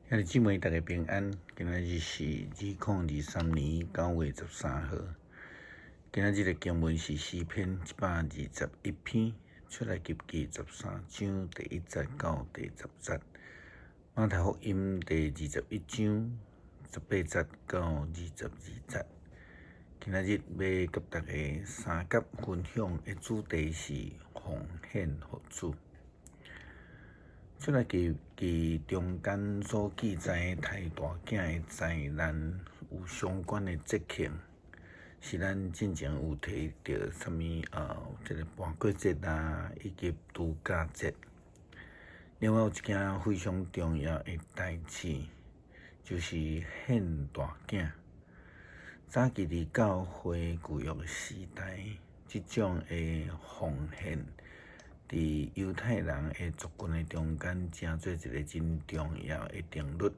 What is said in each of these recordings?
兄弟姊妹，大家平安。今仔日是2023年9月13号。今仔日的经文是诗篇121篇，出来及记13章第1节到第10节。马太福音第21章18节到22节。今仔日要甲大家三角分享的主题是奉献给主。出来记中间所记载的太大囝的灾难有相关的节庆，是咱之前有提到什么这个搬过节啊，以及度假节。另外有一件非常重要的代志，就是献大囝。早期伫教会旧约时代，这种的奉献，伫犹太人的族群的中间，成做一个真重要的定律。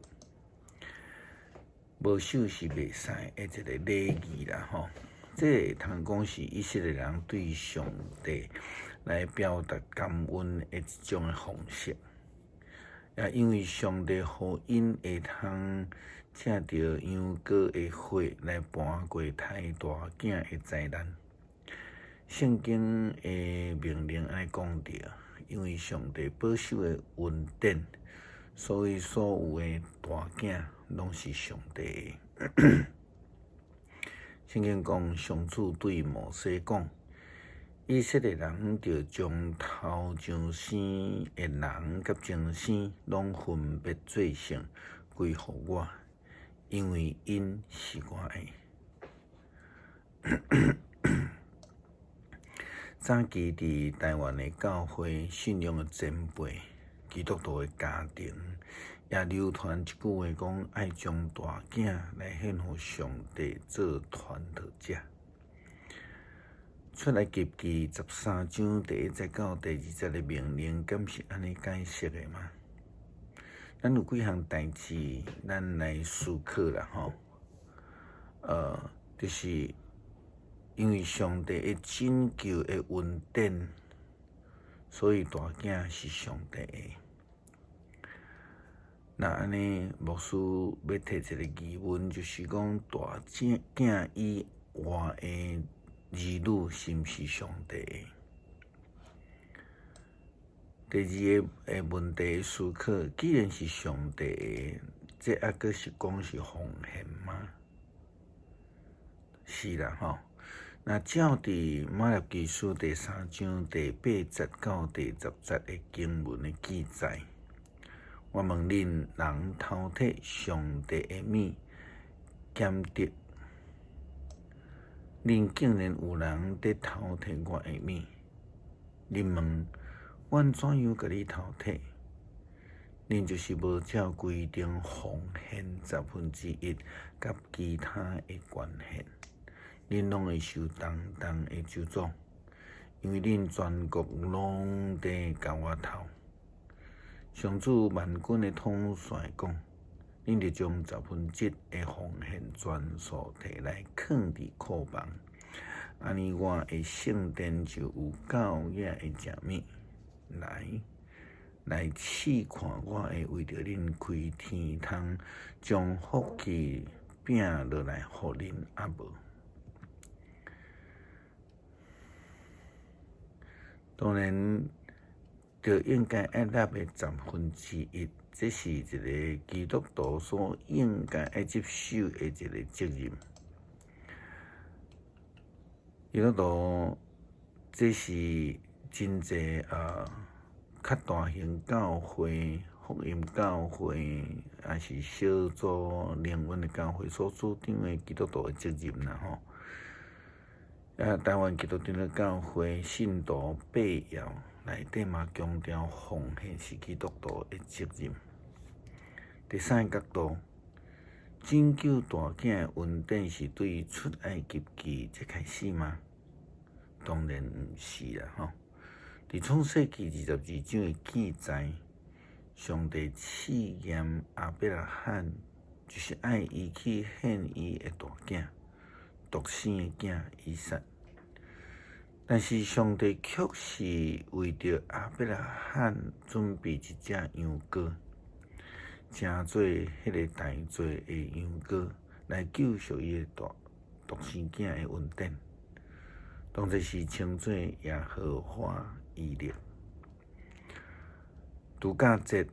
无守是袂使的一个礼仪啦吼。这通讲是以色列人对上帝来表达感恩的一种的方式。也因为上帝互因会通借着羊羔的血来搬过太大囝的灾难。圣经的命令安尼讲着，因为上帝保守的恩典，所以所有的大囝拢是上帝的。圣经讲，上主对摩西讲，以色列人着将头上生的人甲精生拢分别做成归乎我，因为因是我的。早期伫台湾的教会信仰的前辈，基督徒的家庭，也流传一句话讲：爱将大囝来献予上帝做传道者。出来记13章第1节到第2节的命令，敢是安尼解释的吗？咱有几项代志，咱来思考啦吼。就是因为上帝的拯救的恩典，所以大囝是上帝的。那安尼，牧师要提一个疑问，就是讲大囝以外的儿女是毋是上帝的？第二个问题思考，既然是上帝的，这还阁是讲是奉献吗？是啦吼。那照伫马拉基书第3章第8节到第10节的经文的记载，我问恁：人偷摕上帝的物，兼得，恁竟然有人伫偷摕我的物？恁问，阮怎样甲你偷摕？恁就是无照规定奉献1/10，甲其他的捐献。恁拢会受重重的咒诅，因为恁全国拢在甲我偷。上主万军的统帅讲，恁着将1/10的奉献全数摕来藏伫库房，安尼我的圣殿就有够野的食物。来试看我会为着恁开天窗，将福气饼落来互恁啊无？当然，就应该爱纳的1/10，这是一个基督徒所应该爱接受的一个责任。基督徒这是真济较大型教会、福音教会，还是小组灵恩的教会所主张的基督徒的责任啦吼。台湾基督教教会信徒8要内底嘛强调奉献是基督徒的责任。第三个角度，拯救大囝的恩典是对出埃及记才开始吗？当然毋是啦吼。伫创世纪22章的记载，上帝试验亚伯拉罕，就是爱伊去献伊的大囝，独生的囝以撒。但是上帝却是为着亚伯拉罕准备一只羊羔。成做迄个大罪的羊羔，来救赎伊的独生囝的恩典，当作是称作耶和华以勒。度假节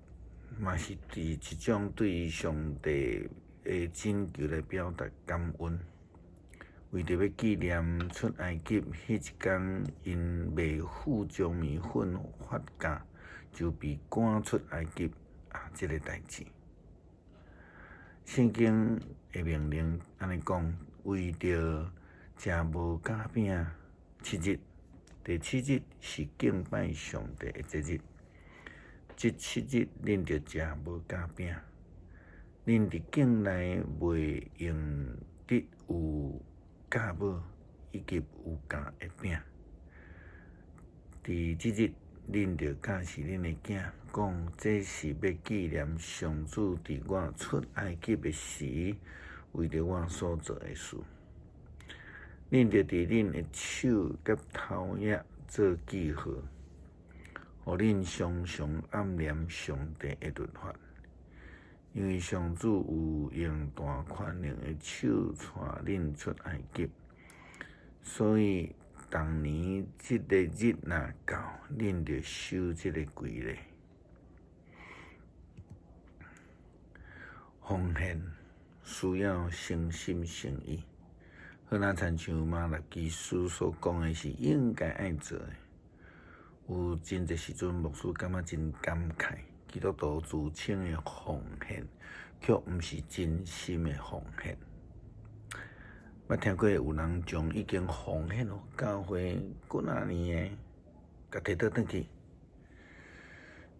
嘛是一种对上帝的拯救来表达感恩，为着要纪念出埃及迄一天，因卖妇将米粉发价，就被赶出埃及这个代志。圣经的命令安尼讲，为着食无假饼7日，第7日是敬拜上帝的节日。这7日，恁着食无假饼，恁伫境内袂用得有假母以及有假的饼。伫即日，恁着教示恁的囝，讲这是要纪念上主伫我出埃及的时，为着我所做的事。恁着伫恁的手甲头页做记号，互恁常常暗念上帝的律法，因为上主有用大权能的手带恁出埃及，所以当年这个日若到，恁着守这个规例。奉献需要诚心诚意，好若亲像马勒基书所讲的，是应该爱做的。有真侪时阵，牧师感觉真感慨，基督徒自称的奉献，却毋是真心的奉献。捌听过有人将已经奉献互教会几啊年的，甲摕倒转去。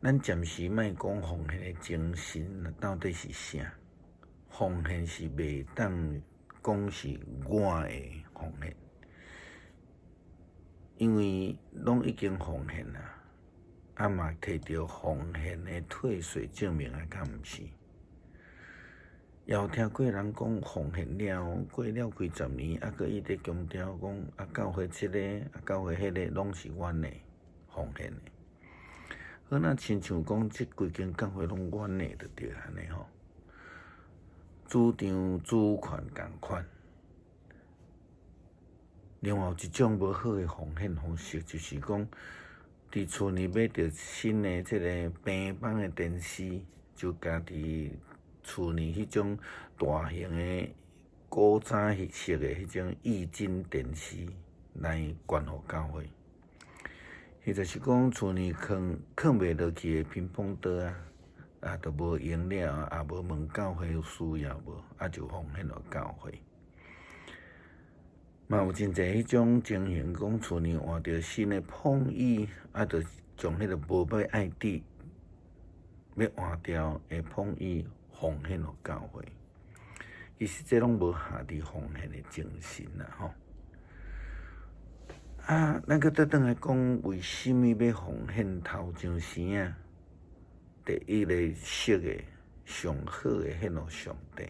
咱暂时莫讲奉献的精神到底是啥？奉献是袂当讲是我的奉献。因为拢已经奉献啦，嘛摕到奉献的退税证明敢毋是？也有听过人讲奉献了，过了几十年，佫伊伫强调讲教会这个，教会迄个，拢是阮的奉献的。好，那亲像讲这规间教会拢阮的就对安尼吼，主张主权共款。另外有一种无好的奉献方式，就是讲，伫厝里买着新的这个平板的电视，就家己厝里迄种大型的古早式的迄种液晶电视来捐互教会。或者是讲厝里放袂落去的乒乓桌都无用了，也无问教会有需要无，就奉献互教会。嘛有真侪迄种情形，讲厝里换着新的碰椅，就将迄个无要爱滴要换掉的碰椅奉献互教会。其实这拢无下伫奉献的精神啦吼。咱搁倒转来讲，为什么要奉献头前生第一个色的上好的献互上帝，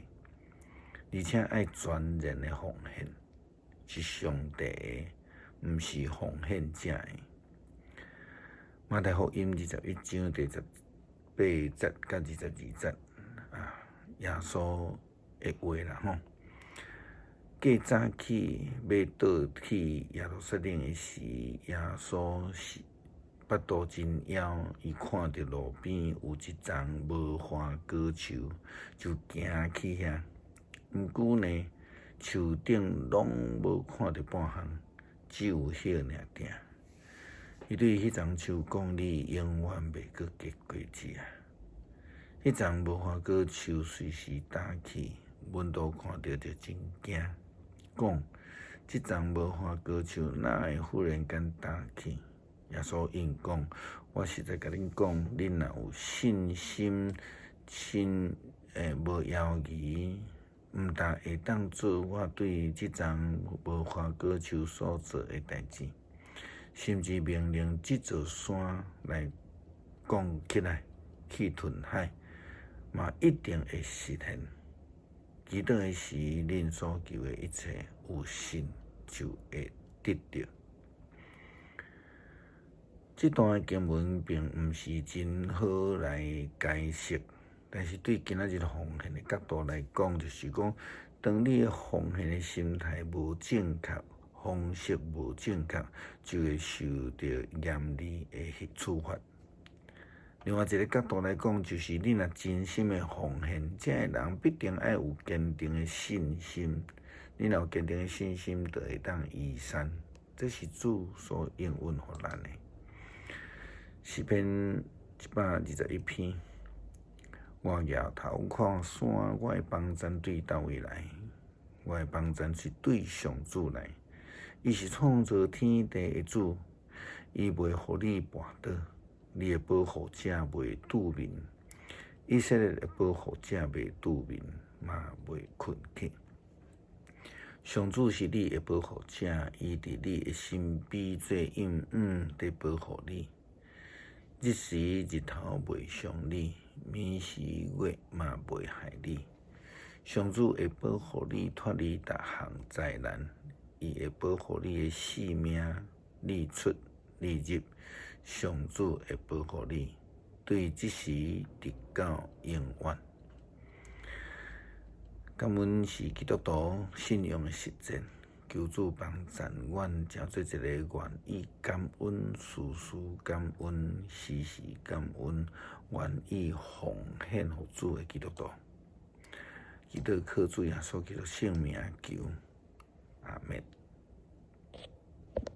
而且爱全然的奉献。是上帝的，毋是奉献者的。马太福音21章第18节到22节耶稣的话啦吼。过早起要倒去耶路撒冷的时，耶稣是腹肚真枵，伊看到路边有一丛无花果树，就行去遐。毋久呢，树顶拢无看到半项，只有叶尔定。伊对迄丛树讲：“你永远袂阁结果子啊！”迄丛无花果树随时打去，阮都看到就真惊，讲：“即丛无花果树哪会忽然间打去？”耶稣应讲：“我实在甲恁讲，恁若有信心，无犹豫。”毋但会当做我对即丛无花果树所做的代志，甚至命令即座山来讲起来去吞海，嘛一定会实现。祈祷的时，恁所求的一切，有信就会得到。这段经文并毋是真好来解释，但是对今仔日奉献的角度来讲，就是讲，当你的奉献的心态无正确，方式无正确，就会受到严厉的处罚。另外一个角度来讲，就是你若真心的奉献，这个人必定要有坚定的信心。你若有坚定的信心，就会当移山。这是主所应允予咱的。诗篇121篇。我摇头看山，我的帮助对叨位来？我的帮助是对上主来。伊是创造天地的主，伊袂互你绊倒，你的保护者袂拄面，以色列的保护者袂拄面，嘛袂困去。上主是你的保护者，伊伫你的身边做引伫保护你。日时日头袂伤你，眠时月嘛袂害你。上主会保护你，脱离逐项灾难。伊会保护你的性命，你出你入。上主会保护你，对即时直到永远。感恩是基督徒信仰的实践。求主帮助阮，诚做一个愿意感恩、时时感恩、时时感恩、愿意奉献予主的基督徒。祈祷靠主耶稣基督圣名求，阿门。